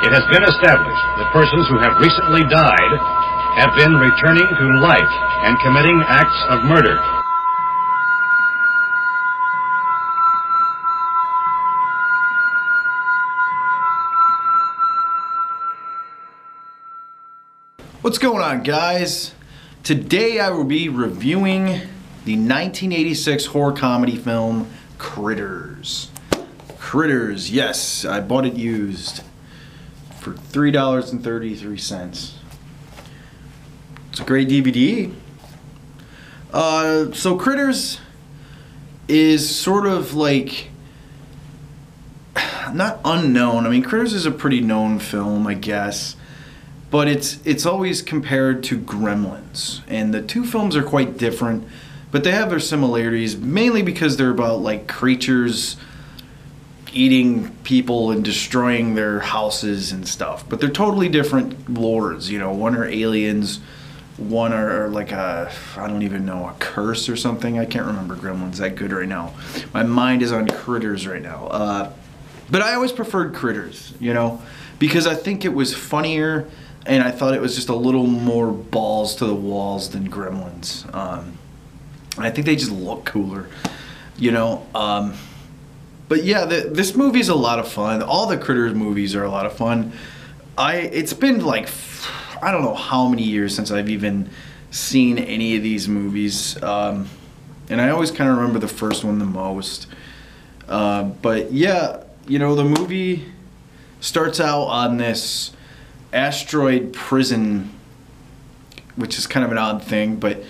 It has been established that persons who have recently died have been returning to life and committing acts of murder. What's going on, guys? Today I will be reviewing the 1986 horror comedy film Critters. Critters, yes, I bought it used for $3.33. It's a great DVD. So Critters is sort of like, not unknown. I mean, Critters is a pretty known film, I guess. But it's always compared to Gremlins, and the two films are quite different, but they have their similarities, mainly because they're about like creatures eating people and destroying their houses and stuff. But they're totally different lores, you know. One are aliens, one are like I don't even know, a curse or something. I can't remember Gremlins that good right now. My mind is on Critters right now. But I always preferred Critters, you know, because I think it was funnier. And I thought it was just a little more balls to the walls than Gremlins. I think they just look cooler, you know. But yeah, this movie's a lot of fun. All the Critters movies are a lot of fun. It's been like, I don't know how many years since I've even seen any of these movies. And I always kind of remember the first one the most. But yeah, you know, the movie starts out on this asteroid prison, which is kind of an odd thing, but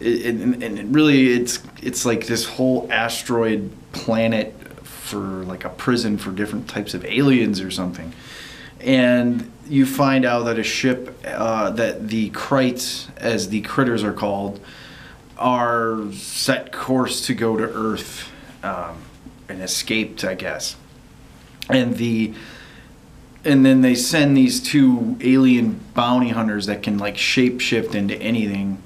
it's like this whole asteroid planet for like a prison for different types of aliens or something. And you find out that a ship that the Krites, as the Critters are called, are set course to go to Earth and escaped, I guess. And then they send these two alien bounty hunters that can like shapeshift into anything.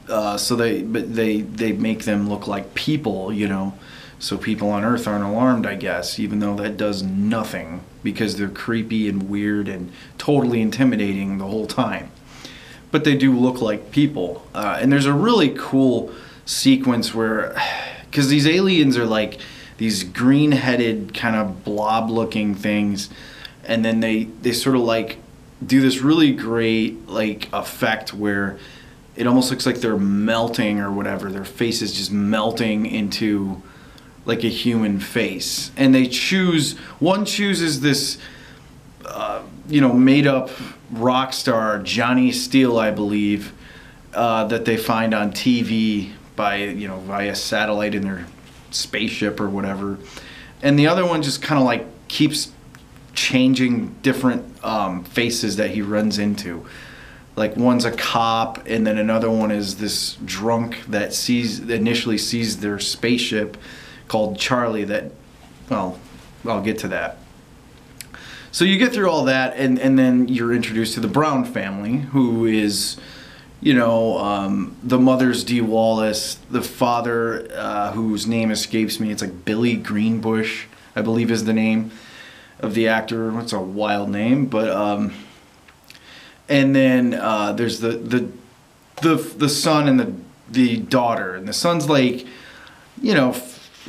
So they make them look like people, you know. So people on Earth aren't alarmed, I guess, even though that does nothing because they're creepy and weird and totally intimidating the whole time. But they do look like people. And there's a really cool sequence where, because these aliens are like these green-headed kind of blob-looking things. And then they sort of like do this really great like effect where it almost looks like they're melting or whatever. Their face is just melting into like a human face. And one chooses this, you know, made up rock star, Johnny Steele, I believe, that they find on TV via satellite in their spaceship or whatever. And the other one just kind of like keeps changing different faces that he runs into. Like one's a cop, and then another one is this drunk that initially sees their spaceship called Charlie that, well, I'll get to that. So you get through all that, and then you're introduced to the Brown family, who is, you know, the mother's Dee Wallace, the father, whose name escapes me, it's like Billy Greenbush, I believe is the name of the actor. It's a wild name, but and then there's the son and the daughter, and the son's like, you know,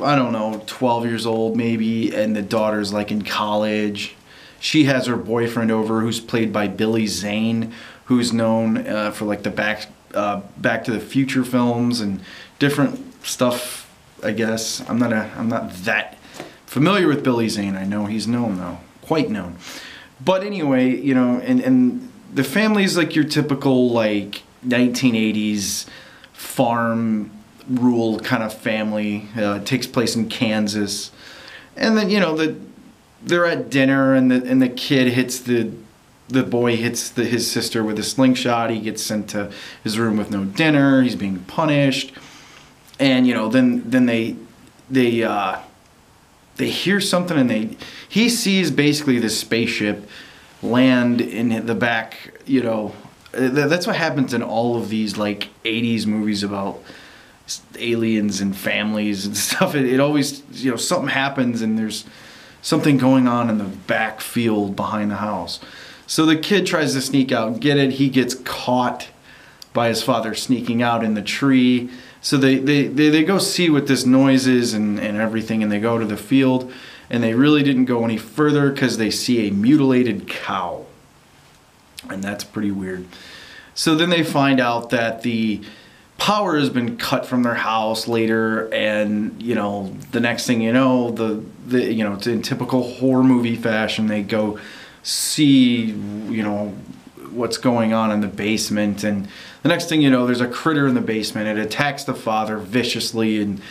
I don't know, 12 years old maybe, and the daughter's like in college. She has her boyfriend over, who's played by Billy Zane, who's known for like the Back to the Future films and different stuff, I guess. I'm not that familiar with Billy Zane. I know he's known though, quite known. But anyway, you know, and the family's like your typical like 1980s farm rural kind of family. It takes place in Kansas, and then you know they're at dinner, and the kid hits the boy hits his sister with a slingshot. He gets sent to his room with no dinner. He's being punished, and you know then they hear something, and he sees basically this spaceship land in the back. You know, that's what happens in all of these like 80s movies about aliens and families and stuff. It always, you know, something happens and there's something going on in the back field behind the house. So the kid tries to sneak out and get it. He gets caught by his father sneaking out in the tree. So they go see what this noise is and everything, and they go to the field, and they really didn't go any further because they see a mutilated cow. And that's pretty weird. So then they find out that the power has been cut from their house later, and you know, the next thing you know, you know, it's in typical horror movie fashion, they go see, you know, what's going on in the basement, and the next thing you know, there's a critter in the basement. It attacks the father viciously, and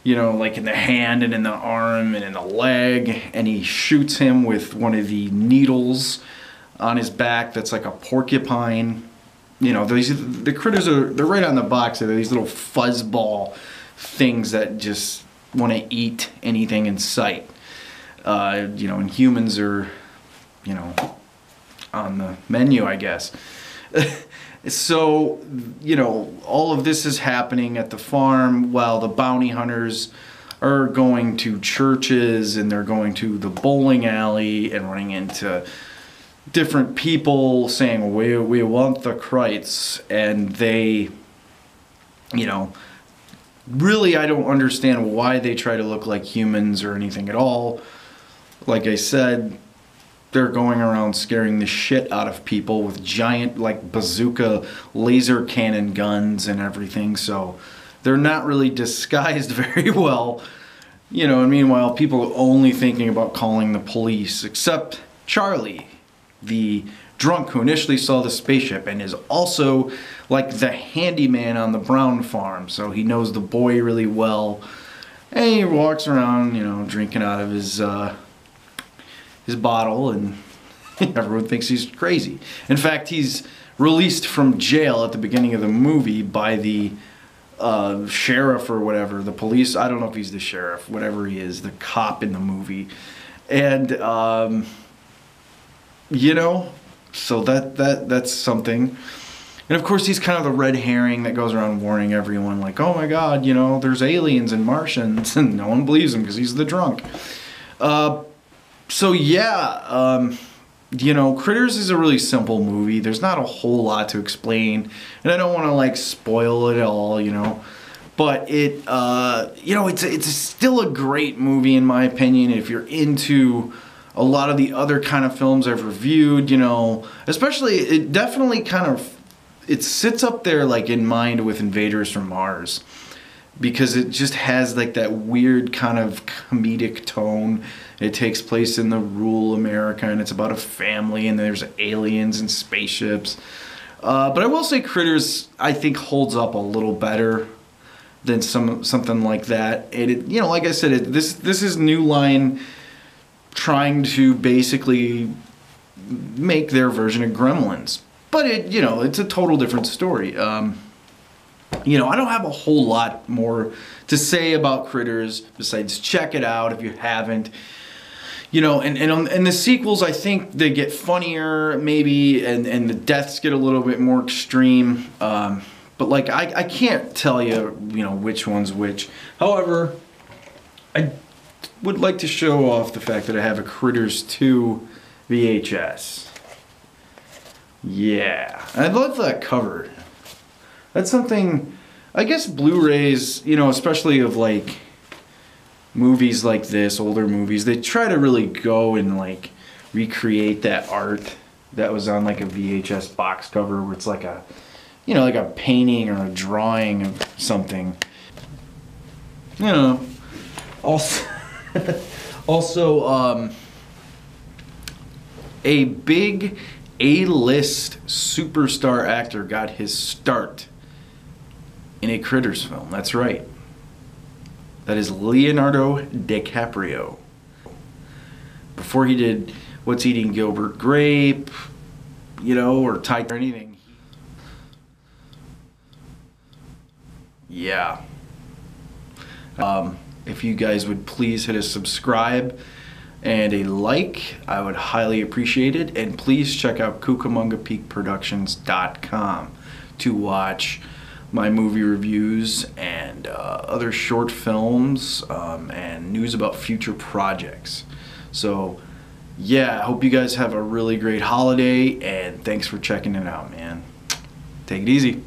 you know, like in the hand and in the arm and in the leg, and he shoots him with one of the needles on his back that's like a porcupine. You know, the critters they're right on the box. They're these little fuzzball things that just want to eat anything in sight. You know, and humans are, you know, on the menu, I guess. So, you know, all of this is happening at the farm while the bounty hunters are going to churches, and they're going to the bowling alley and running into different people saying, we want the Kreitz, and they, you know, really I don't understand why they try to look like humans or anything at all. Like I said, they're going around scaring the shit out of people with giant like bazooka laser cannon guns and everything, so they're not really disguised very well, you know. And meanwhile, people are only thinking about calling the police, except Charlie, the drunk who initially saw the spaceship and is also like the handyman on the Brown farm, so he knows the boy really well, and he walks around, you know, drinking out of his bottle, and everyone thinks he's crazy. In fact, he's released from jail at the beginning of the movie by the sheriff or whatever, the police. I don't know if he's the sheriff, whatever he is, the cop in the movie. And you know, so that's something. And of course, he's kind of the red herring that goes around warning everyone, like, oh my god, you know, there's aliens and Martians, and no one believes him because he's the drunk. So yeah, you know, Critters is a really simple movie. There's not a whole lot to explain, and I don't want to like spoil it all, you know. But it, you know, it's still a great movie in my opinion. If you're into a lot of the other kind of films I've reviewed, you know, especially it definitely kind of, it sits up there like in mind with Invaders from Mars, because it just has like that weird kind of comedic tone. It takes place in the rural America, and it's about a family, and there's aliens and spaceships. But I will say Critters, I think, holds up a little better than something like that. And it, you know, like I said, this is New Line trying to basically make their version of Gremlins. But it, you know, it's a total different story. You know, I don't have a whole lot more to say about Critters besides check it out if you haven't. You know, and the sequels, I think they get funnier maybe, and the deaths get a little bit more extreme. But like I can't tell you, you know, which one's which. However, I would like to show off the fact that I have a Critters 2 VHS. Yeah, I love that cover. That's something, I guess Blu-rays, you know, especially of like movies like this, older movies, they try to really go and like recreate that art that was on like a VHS box cover, where it's like a, you know, like a painting or a drawing of something. You know, also, a big A-list superstar actor got his start in a Critters film. That's right. That is Leonardo DiCaprio. Before he did What's Eating Gilbert Grape, you know, or Titan or anything. Yeah. If you guys would please hit a subscribe and a like, I would highly appreciate it. And please check out CucamongaPeakProductions.com to watch my movie reviews and other short films and news about future projects. So yeah, I hope you guys have a really great holiday, and thanks for checking it out, man. Take it easy.